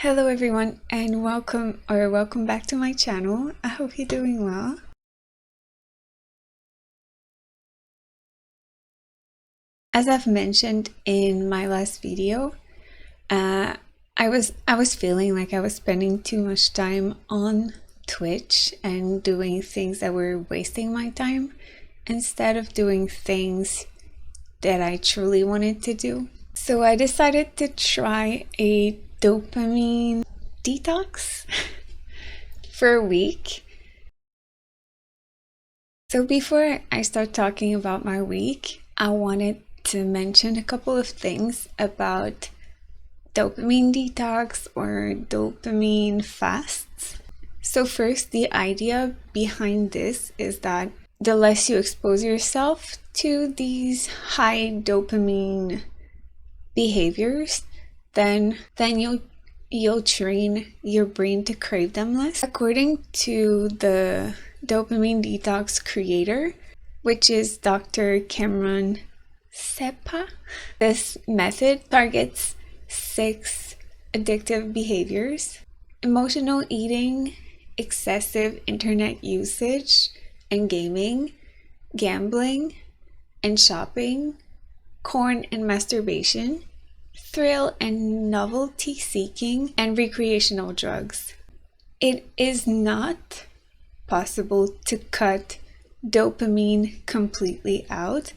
Hello everyone and welcome back to my channel. I hope you're doing well. As I've mentioned in my last video, I was feeling like I was spending too much time on Twitch and doing things that were wasting my time instead of doing things that I truly wanted to do. So I decided to try a dopamine detox for a week. So before I start talking about my week, I wanted to mention a couple of things about dopamine detox or dopamine fasts. So first, the idea behind this is that the less you expose yourself to these high dopamine behaviors, then you'll train your brain to crave them less. According to the dopamine detox creator, which is Dr. Cameron Seppa, this method targets 6 addictive behaviors: emotional eating, excessive internet usage and gaming, gambling and shopping, porn and masturbation, thrill and novelty seeking, and recreational drugs. It is not possible to cut dopamine completely out.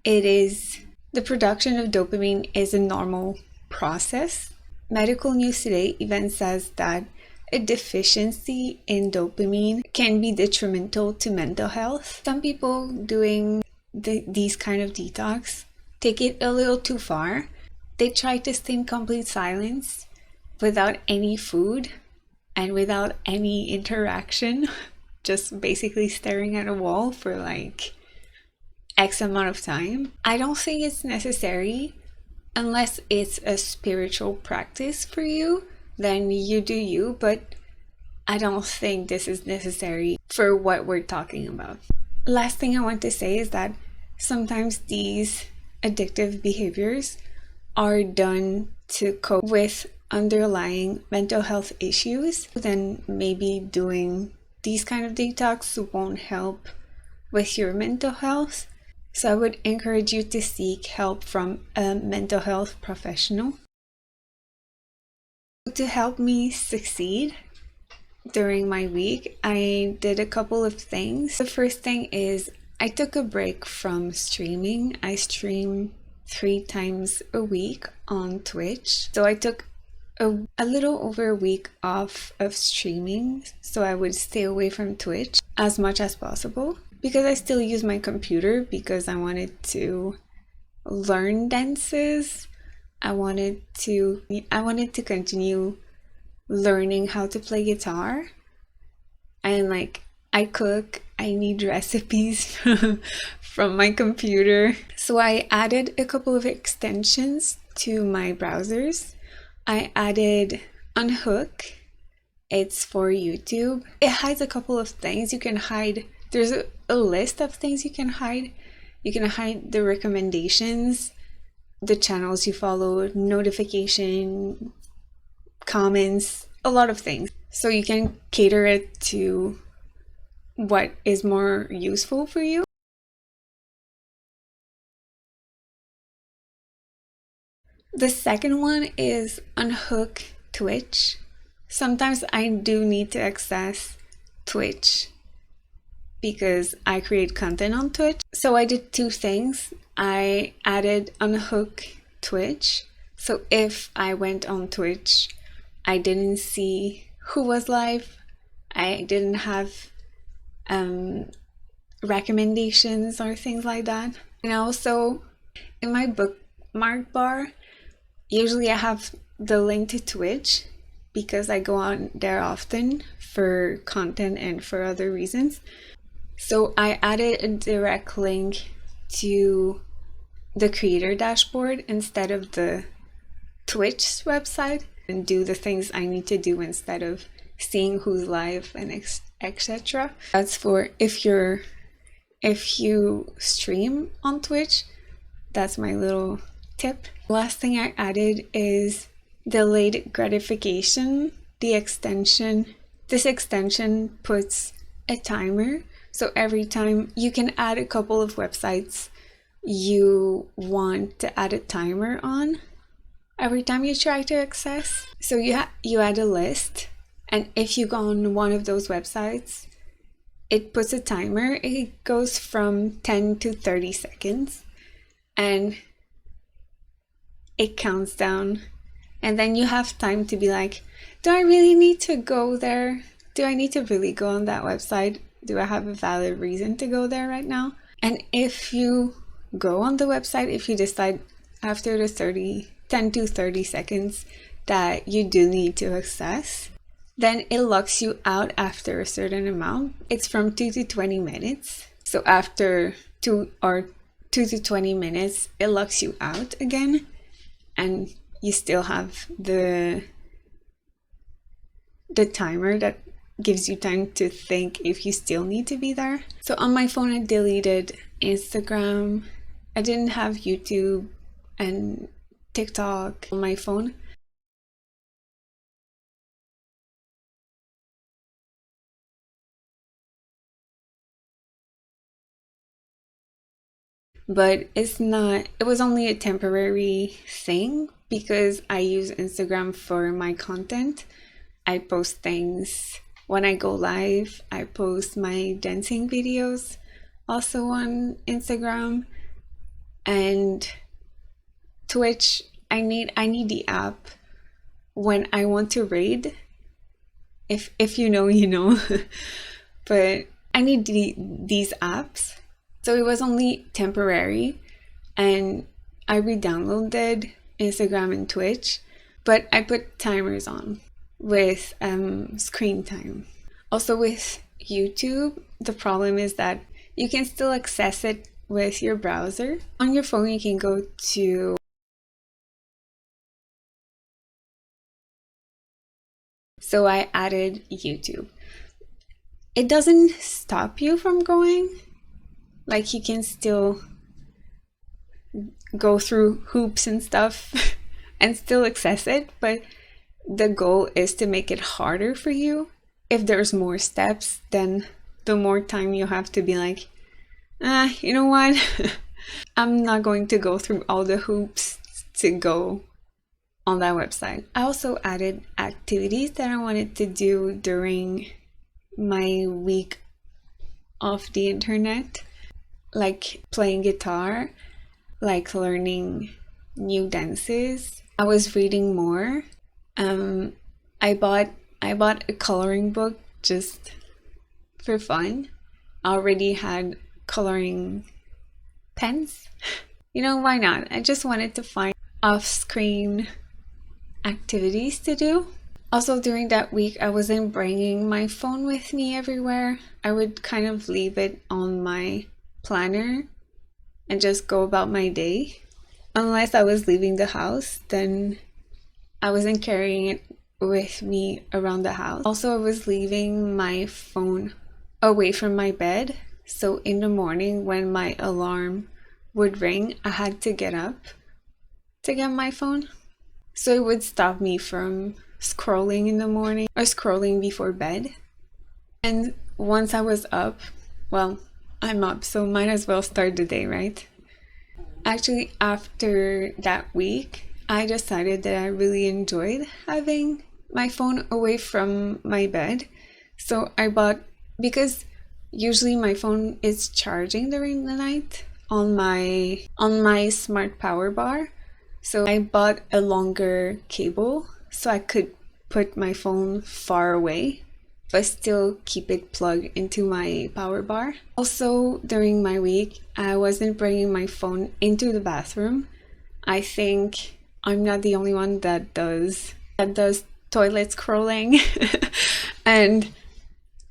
The production of dopamine is a normal process. Medical News Today even says that a deficiency in dopamine can be detrimental to mental health. Some people doing these kind of detox take it a little too far. They try to stay in complete silence without any food and without any interaction, just basically staring at a wall for like X amount of time. I don't think it's necessary unless it's a spiritual practice for you, then you do you, but I don't think this is necessary for what we're talking about. Last thing I want to say is that sometimes these addictive behaviors are done to cope with underlying mental health issues. Then maybe doing these kind of detox won't help with your mental health. So I would encourage you to seek help from a mental health professional. To help me succeed during my week, I did a couple of things. The first thing is I took a break from streaming. I stream 3 times a week on Twitch. So I took a little over a week off of streaming, so I would stay away from Twitch as much as possible, because I still use my computer because I wanted to learn dances. I wanted to continue learning how to play guitar, and like I cook, I need recipes from my computer. So I added a couple of extensions to my browsers. I added Unhook. It's for YouTube. It hides a couple of things. You can hide, there's a list of things you can hide. You can hide the recommendations, the channels you follow, notification, comments, a lot of things. So you can cater it to what is more useful for you. The second one is Unhook Twitch. Sometimes I do need to access Twitch because I create content on Twitch. So I did 2 things. I added Unhook Twitch. So if I went on Twitch, I didn't see who was live. I didn't have recommendations or things like that. And also in my bookmark bar, usually I have the link to Twitch because I go on there often for content and for other reasons. So I added a direct link to the creator dashboard instead of the Twitch website, and do the things I need to do instead of seeing who's live and etc. That's for if you stream on Twitch. That's my little tip. Last thing I added is delayed gratification, this extension puts a timer. So every time you can add a couple of websites you want to add a timer on every time you try to access. So you add a list, and if you go on one of those websites, it puts a timer. It goes from 10 to 30 seconds and it counts down. And then you have time to be like, do I really need to go there? Do I need to really go on that website? Do I have a valid reason to go there right now? And if you go on the website, if you decide after the 10 to 30 seconds that you do need to access, then it locks you out after a certain amount. It's from 2 to 20 minutes. So after 2 to 20 minutes, it locks you out again, and you still have the timer that gives you time to think if you still need to be there. So on my phone, I deleted Instagram. I didn't have YouTube and TikTok on my phone. But it was only a temporary thing because I use Instagram for my content. I post things when I go live. I post my dancing videos also on Instagram. And Twitch, I need the app when I want to raid. If you know, you know. But I need these apps. So it was only temporary, and I re-downloaded Instagram and Twitch, but I put timers on with screen time. Also with YouTube, the problem is that you can still access it with your browser. On your phone, you can go to so I added YouTube. It doesn't stop you from going. Like, you can still go through hoops and stuff and still access it, but the goal is to make it harder for you. If there's more steps, then the more time you have to be like, you know what? I'm not going to go through all the hoops to go on that website. I also added activities that I wanted to do during my week off the internet, like playing guitar, like learning new dances. I was reading more. I bought a coloring book just for fun. I already had coloring pens. You know, why not? I just wanted to find off-screen activities to do. Also, during that week, I wasn't bringing my phone with me everywhere. I would kind of leave it on my planner and just go about my day. Unless I was leaving the house, then I wasn't carrying it with me around the house. Also, I was leaving my phone away from my bed. So in the morning when my alarm would ring, I had to get up to get my phone. So it would stop me from scrolling in the morning or scrolling before bed. And once I was up, well, I'm up, so might as well start the day, right? Actually, after that week, I decided that I really enjoyed having my phone away from my bed. So I bought, because usually my phone is charging during the night on my smart power bar. So I bought a longer cable so I could put my phone far away but still keep it plugged into my power bar. Also, during my week, I wasn't bringing my phone into the bathroom. I think I'm not the only one that does toilet scrolling. And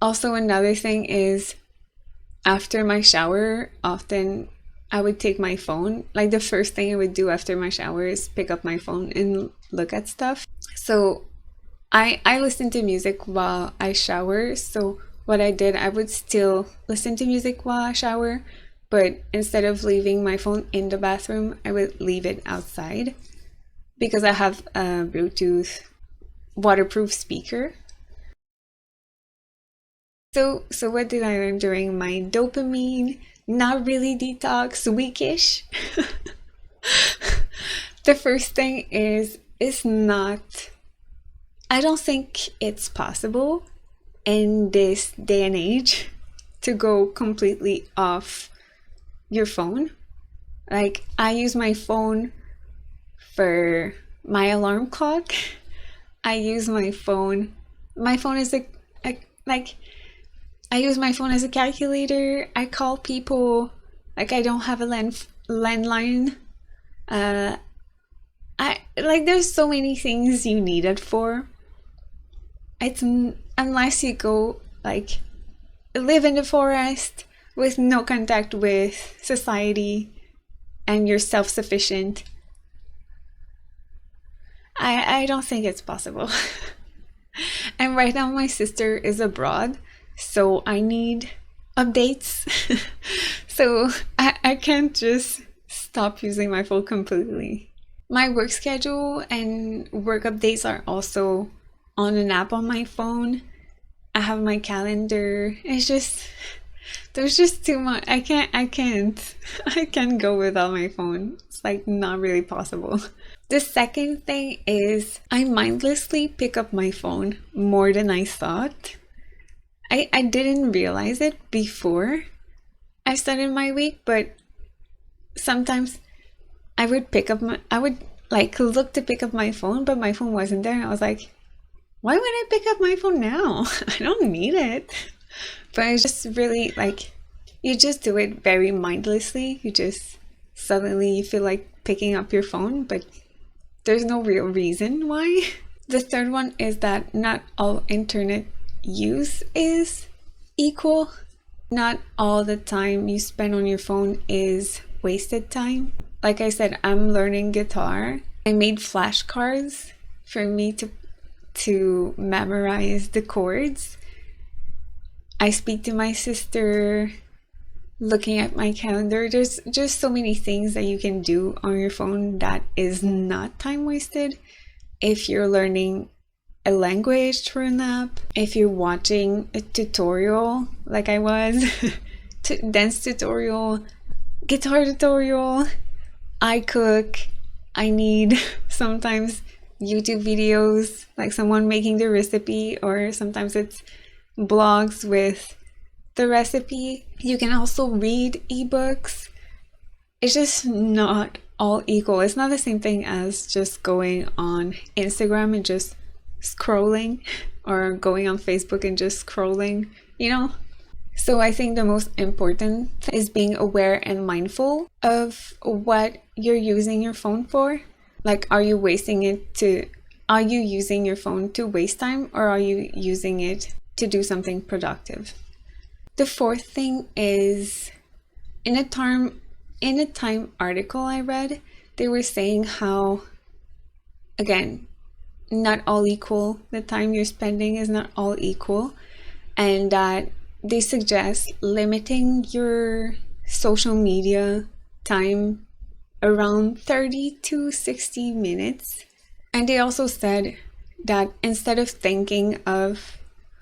also another thing is, after my shower, often I would take my phone. Like, the first thing I would do after my shower is pick up my phone and look at stuff. So I listen to music while I shower. So what I did, I would still listen to music while I shower, but instead of leaving my phone in the bathroom, I would leave it outside. because I have a Bluetooth waterproof speaker. So what did I learn during my dopamine, not really detox weekish? The first thing is, I don't think it's possible in this day and age to go completely off your phone. Like, I use my phone for my alarm clock. I use my phone is like, I use my phone as a calculator. I call people. Like, I don't have a landline. There's so many things you need it for. It's unless you go like live in the forest with no contact with society and you're self-sufficient. I don't think it's possible. And right now my sister is abroad, so I need updates. So I can't just stop using my phone completely. My work schedule and work updates are also on an app on my phone. I have my calendar. There's just too much. I can't go without my phone. It's like not really possible. The second thing is I mindlessly pick up my phone more than I thought. I didn't realize it before I started my week, but sometimes I would like look to pick up my phone, but my phone wasn't there. And I was like, why would I pick up my phone now? I don't need it. But it's just really like, you just do it very mindlessly. You just suddenly feel like picking up your phone, but there's no real reason why. The third one is that not all internet use is equal. Not all the time you spend on your phone is wasted time. Like I said, I'm learning guitar. I made flashcards for me to memorize the chords. I speak to my sister, looking at my calendar. There's just so many things that you can do on your phone that is not time wasted. If you're learning a language through an app, if you're watching a tutorial like I was, dance tutorial, guitar tutorial, I cook, I need sometimes YouTube videos, like someone making the recipe, or sometimes it's blogs with the recipe. You can also read ebooks. It's just not all equal. It's not the same thing as just going on Instagram and just scrolling, or going on Facebook and just scrolling, you know? So I think the most important is being aware and mindful of what you're using your phone for. Like, are you using your phone to waste time, or are you using it to do something productive? The fourth thing is, in a Time article I read, they were saying how, again, not all equal. The time you're spending is not all equal, and that they suggest limiting your social media time around 30 to 60 minutes. And they also said that instead of thinking of,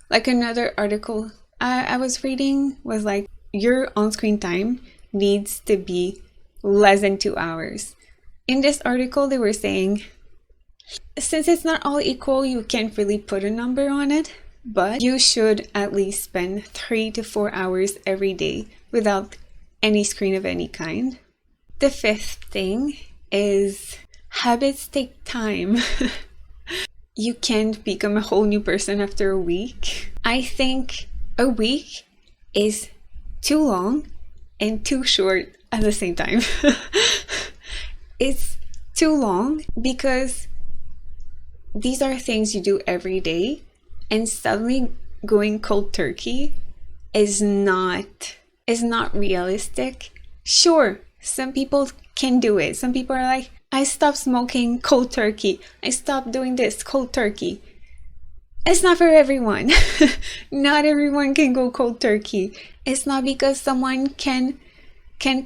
like, another article I was reading was like, your on-screen time needs to be less than 2 hours. In this article, they were saying, since it's not all equal, you can't really put a number on it, but you should at least spend 3 to 4 hours every day without any screen of any kind. The fifth thing is, habits take time. You can't become a whole new person after a week. I think a week is too long and too short at the same time. It's too long because these are things you do every day, and suddenly going cold turkey is not realistic. Sure, some people can do it. Some people are like, I stopped smoking cold turkey. I stopped doing this cold turkey. It's not for everyone. Not everyone can go cold turkey. It's not because someone can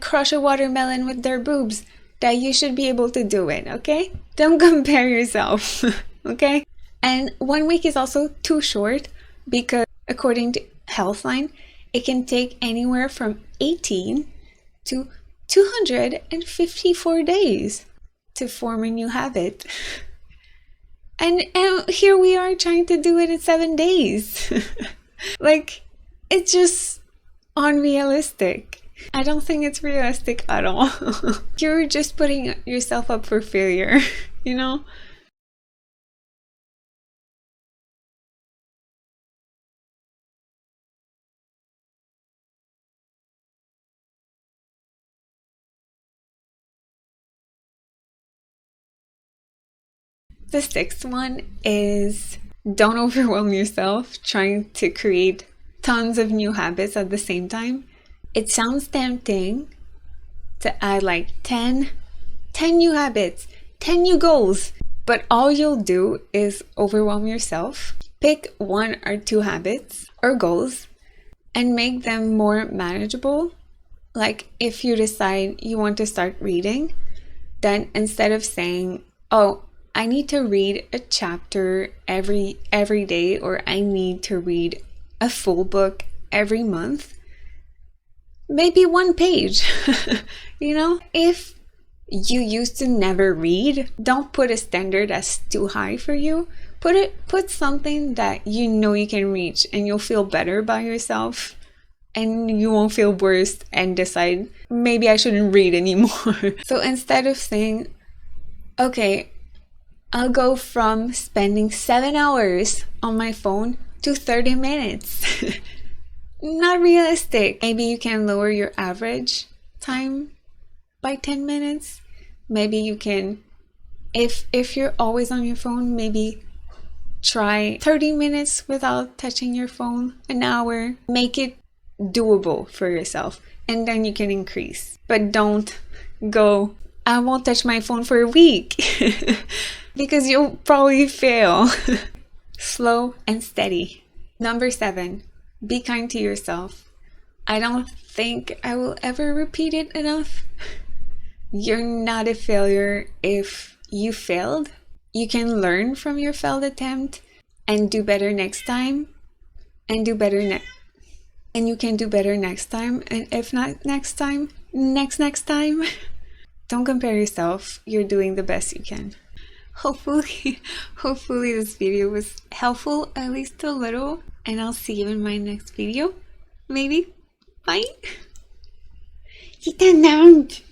crush a watermelon with their boobs that you should be able to do it, okay? Don't compare yourself, okay? And 1 week is also too short because according to Healthline, it can take anywhere from 18 to 254 days to form a new habit. And here we are trying to do it in 7 days. Like, it's just unrealistic. I don't think it's realistic at all. You're just putting yourself up for failure, you know? The sixth one is don't overwhelm yourself trying to create tons of new habits at the same time. It sounds tempting to add like 10 new habits, 10 new goals, but all you'll do is overwhelm yourself. Pick 1 or 2 habits or goals and make them more manageable. Like if you decide you want to start reading, then instead of saying, oh, I need to read a chapter every day, or I need to read a full book every month, maybe 1 page. You know, if you used to never read, don't put a standard that's too high for you. Put something that you know you can reach, and you'll feel better about yourself, and you won't feel worse and decide maybe I shouldn't read anymore. So instead of saying, okay, I'll go from spending 7 hours on my phone to 30 minutes. Not realistic. Maybe you can lower your average time by 10 minutes. Maybe you can, if you're always on your phone, maybe try 30 minutes without touching your phone, an hour. Make it doable for yourself, and then you can increase. But don't go, I won't touch my phone for a week. Because you'll probably fail. Slow and steady. Number 7, be kind to yourself. I don't think I will ever repeat it enough. You're not a failure if you failed. You can learn from your failed attempt and do better next time, and do better and you can do better next time, and if not next time, next time. Don't compare yourself. You're doing the best you can. Hopefully this video was helpful, at least a little, and I'll see you in my next video. Maybe. Bye. Titta långt.